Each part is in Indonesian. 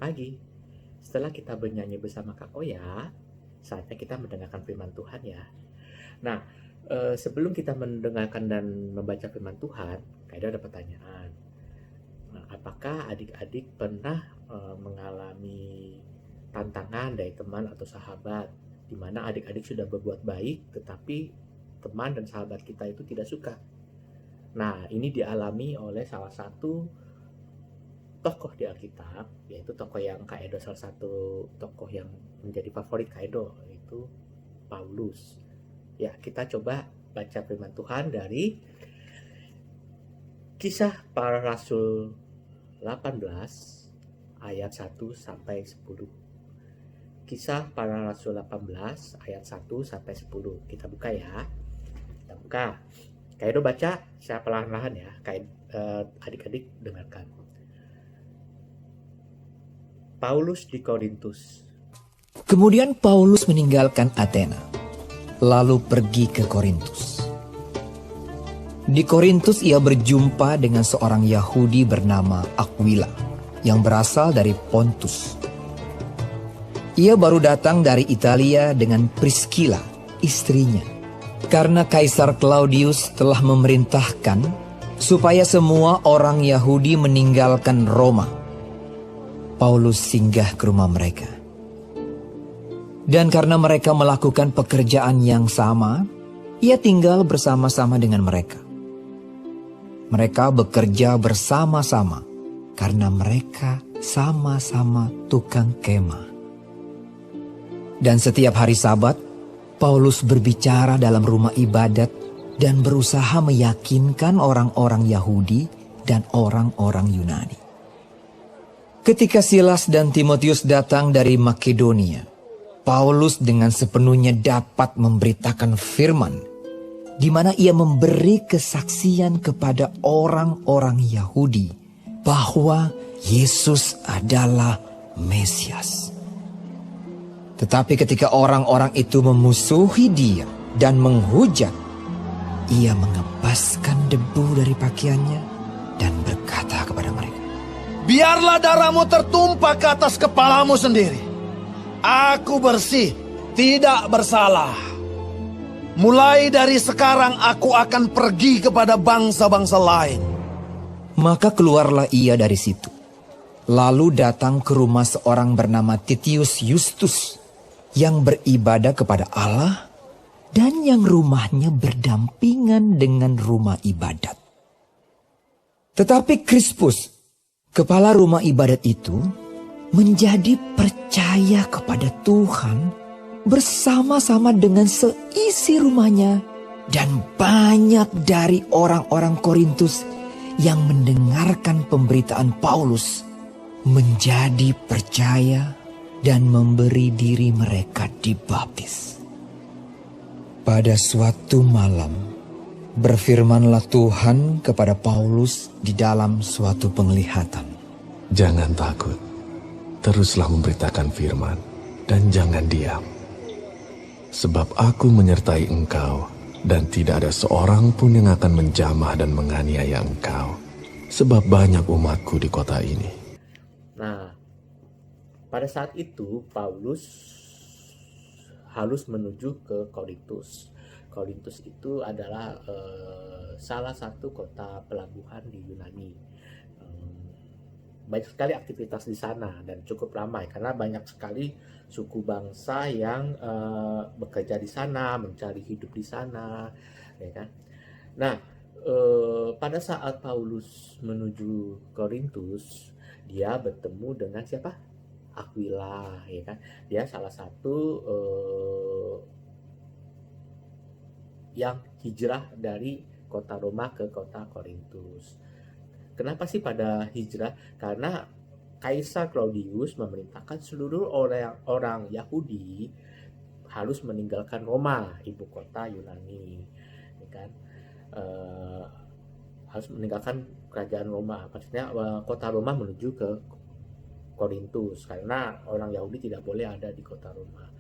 pagi. Setelah kita bernyanyi bersama Kak Oya, saatnya kita mendengarkan firman Tuhan ya. Nah, sebelum kita mendengarkan dan membaca firman Tuhan, Kak Edo ada pertanyaan. Nah, apakah adik-adik pernah mengalami tantangan dari teman atau sahabat, di mana adik-adik sudah berbuat baik, tetapi teman dan sahabat kita itu tidak suka? Nah, ini dialami oleh salah satu tokoh di Alkitab, yaitu tokoh yang Kak Edo salah satu tokoh yang menjadi favorit Kak Edo, yaitu Paulus. Ya, kita coba baca firman Tuhan dari Kisah Para Rasul 18 ayat 1 sampai 10. Kisah Para Rasul 18 ayat 1 sampai 10. Kita buka ya. Kita buka. Kak Edo baca secara perlahan-lahan ya. Adik-adik dengarkan. Paulus di Korintus. Kemudian Paulus meninggalkan Athena, lalu pergi ke Korintus. Di Korintus ia berjumpa dengan seorang Yahudi bernama Aquila yang berasal dari Pontus. Ia baru datang dari Italia dengan Priscilla, istrinya. Karena Kaisar Claudius telah memerintahkan supaya semua orang Yahudi meninggalkan Roma, Paulus singgah ke rumah mereka. Dan karena mereka melakukan pekerjaan yang sama, ia tinggal bersama-sama dengan mereka. Mereka bekerja bersama-sama karena mereka sama-sama tukang kemah. Dan setiap hari Sabat, Paulus berbicara dalam rumah ibadat dan berusaha meyakinkan orang-orang Yahudi dan orang-orang Yunani. Ketika Silas dan Timotius datang dari Makedonia, Paulus dengan sepenuhnya dapat memberitakan firman, di mana ia memberi kesaksian kepada orang-orang Yahudi bahwa Yesus adalah Mesias. Tetapi ketika orang-orang itu memusuhi dia dan menghujat, ia mengepaskan debu dari pakaiannya dan berkata kepada mereka, "Biarlah darahmu tertumpah ke atas kepalamu sendiri. Aku bersih, tidak bersalah. Mulai dari sekarang aku akan pergi kepada bangsa-bangsa lain." Maka keluarlah ia dari situ, lalu datang ke rumah seorang bernama Titius Justus, yang beribadah kepada Allah dan yang rumahnya berdampingan dengan rumah ibadat. Tetapi Krispus, kepala rumah ibadat itu, menjadi percaya kepada Tuhan bersama-sama dengan seisi rumahnya, dan banyak dari orang-orang Korintus yang mendengarkan pemberitaan Paulus menjadi percaya dan memberi diri mereka dibaptis. Pada suatu malam, berfirmanlah Tuhan kepada Paulus di dalam suatu penglihatan. Jangan takut, teruslah memberitakan firman, dan jangan diam. Sebab aku menyertai engkau, dan tidak ada seorang pun yang akan menjamah dan menganiaya engkau, sebab banyak umatku di kota ini. Nah, pada saat itu Paulus harus menuju ke Korintus. Korintus itu adalah salah satu kota pelabuhan di Yunani. Banyak sekali aktivitas di sana dan cukup ramai karena banyak sekali suku bangsa yang bekerja di sana, mencari hidup di sana, ya kan? Nah, pada saat Paulus menuju Korintus, dia bertemu dengan siapa? Aquila, ya kan? Dia salah satu yang hijrah dari kota Roma ke kota Korintus. Kenapa sih pada hijrah? Karena Kaisar Claudius memerintahkan seluruh orang Yahudi harus meninggalkan Roma, ibu kota Yunani, ya kan? Harus meninggalkan kerajaan Roma, maksudnya kota Roma menuju ke Korintus, karena orang Yahudi tidak boleh ada di kota Roma.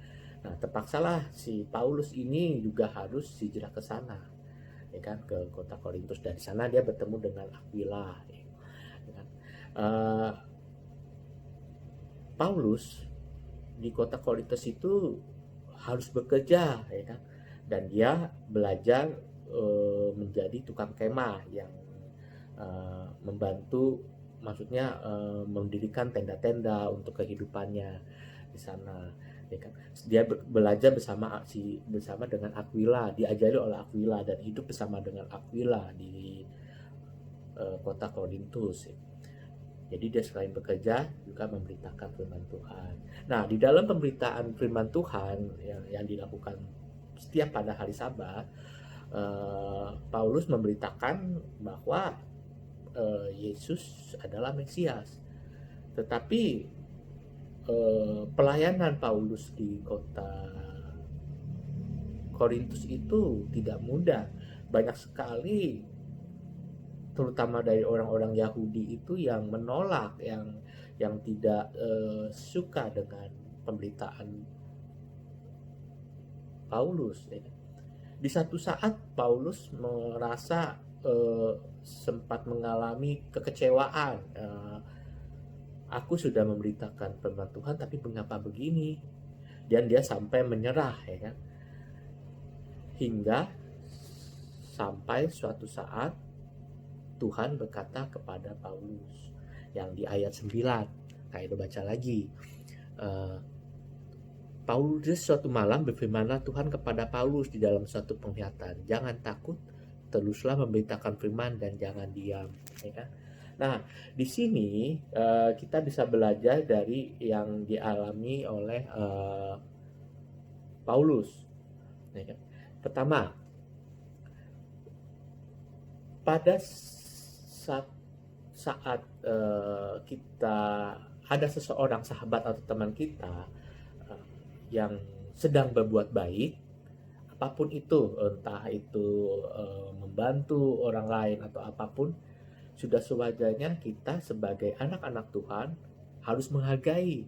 Nah, terpaksalah si Paulus ini juga harus hijrah ke sana, ya kan, ke kota Korintus. Dan di sana dia bertemu dengan Aquila, ya kan. Paulus di kota Korintus itu harus bekerja, ya kan? Dan dia belajar menjadi tukang kemah yang membantu, maksudnya mendirikan tenda-tenda untuk kehidupannya di sana, ya kan? Dia belajar bersama dengan Aquila, diajari oleh Aquila dan hidup bersama dengan Aquila di kota Korintus. Jadi dia selain bekerja juga memberitakan firman Tuhan. Nah, di dalam pemberitaan firman Tuhan yang dilakukan setiap pada hari Sabat, Paulus memberitakan bahwa Yesus adalah Mesias. Tetapi pelayanan Paulus di kota Korintus itu tidak mudah. Banyak sekali, terutama dari orang-orang Yahudi itu yang menolak, yang tidak suka dengan pemberitaan Paulus. Ya. Di satu saat Paulus merasa sempat mengalami kekecewaan. Aku sudah memberitakan firman Tuhan, tapi mengapa begini? Dan dia sampai menyerah, ya kan? Hingga sampai suatu saat Tuhan berkata kepada Paulus yang di ayat 9, kayak baca lagi. Paulus suatu malam berfirmanlah Tuhan kepada Paulus di dalam suatu penglihatan, jangan takut, teruslah memberitakan firman dan jangan diam. Ya kan? Nah, di sini kita bisa belajar dari yang dialami oleh Paulus. Ya kan? Pertama, pada saat kita ada seseorang sahabat atau teman kita yang sedang berbuat baik, apapun itu, entah itu membantu orang lain atau apapun, sudah sewajarnya kita sebagai anak-anak Tuhan harus menghargai.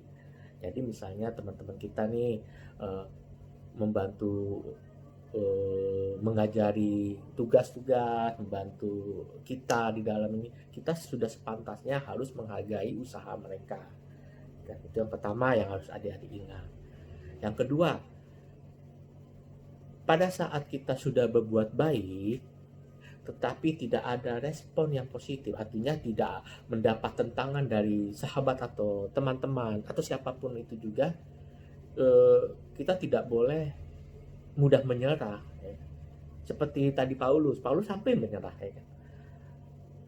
Jadi misalnya teman-teman kita nih membantu mengajari tugas-tugas, membantu kita di dalam ini, kita sudah sepantasnya harus menghargai usaha mereka. Dan itu yang pertama yang harus adik-adik ingat. Yang kedua, pada saat kita sudah berbuat baik tetapi tidak ada respon yang positif, artinya tidak mendapat tentangan dari sahabat atau teman-teman atau siapapun itu juga, kita tidak boleh mudah menyerah, ya. Seperti tadi Paulus sampai menyerah, ya kan?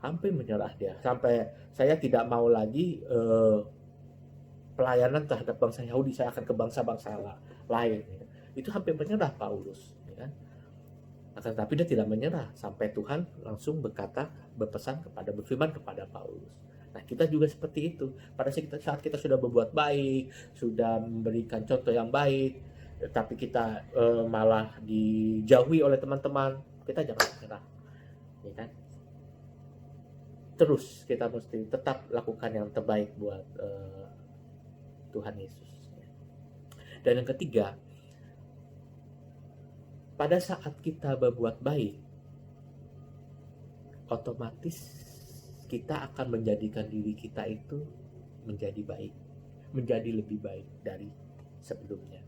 Hampir menyerah dia, sampai saya tidak mau lagi pelayanan terhadap bangsa Yahudi, saya akan ke bangsa-bangsa lain, ya. Itu hampir menyerah Paulus, ya kan? Akan tetapi dia tidak menyerah sampai Tuhan langsung berfirman kepada Paulus. Nah, kita juga seperti itu. Pada saat kita sudah berbuat baik, sudah memberikan contoh yang baik, tapi kita malah dijauhi oleh teman-teman, kita jangan menyerah, ya kan? Terus kita mesti tetap lakukan yang terbaik buat Tuhan Yesus. Dan yang ketiga, pada saat kita berbuat baik, otomatis kita akan menjadikan diri kita itu menjadi baik, menjadi lebih baik dari sebelumnya.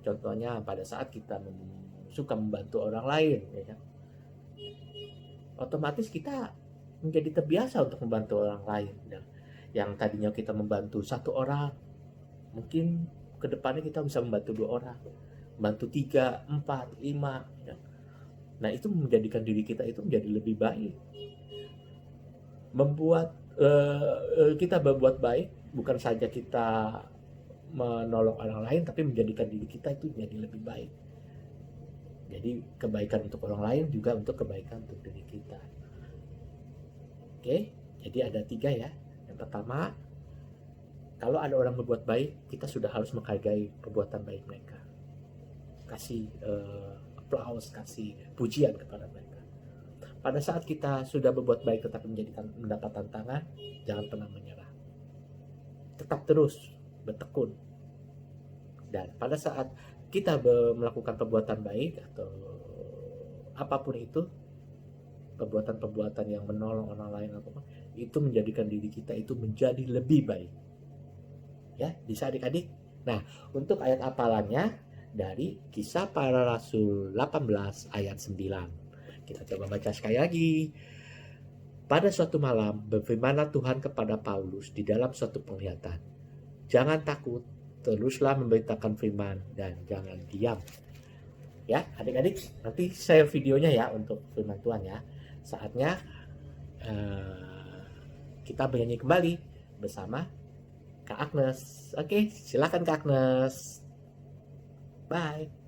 Contohnya pada saat kita suka membantu orang lain, ya kan? Otomatis kita menjadi terbiasa untuk membantu orang lain. Yang tadinya kita membantu satu orang, mungkin kedepannya kita bisa membantu 2 orang, membantu 3, 4, 5, ya. Nah, itu menjadikan diri kita itu menjadi lebih baik. Membuat kita berbuat baik bukan saja kita menolong orang lain, tapi menjadikan diri kita itu menjadi lebih baik. Jadi kebaikan untuk orang lain juga untuk kebaikan untuk diri kita. Oke, jadi ada 3 ya. Yang pertama, kalau ada orang berbuat baik, kita sudah harus menghargai perbuatan baik mereka. Kasih aplaus, kasih pujian kepada mereka. Pada saat kita sudah berbuat baik tetapi mendapat tantangan, jangan pernah menyerah. Tetap terus bertekun. Dan pada saat kita melakukan perbuatan baik atau apapun itu, perbuatan-perbuatan yang menolong orang lain, itu menjadikan diri kita itu menjadi lebih baik. Ya, bisa adik-adik. Nah, untuk ayat hafalannya dari Kisah Para Rasul 18 ayat 9. Kita coba baca sekali lagi. Pada suatu malam, berfirmanlah Tuhan kepada Paulus di dalam suatu penglihatan. Jangan takut, teruslah memberitakan firman dan jangan diam. Ya, adik-adik, nanti share videonya ya untuk firman Tuhan ya. Saatnya kita bernyanyi kembali bersama Kak Agnes. Oke, silakan Kak Agnes. Bye.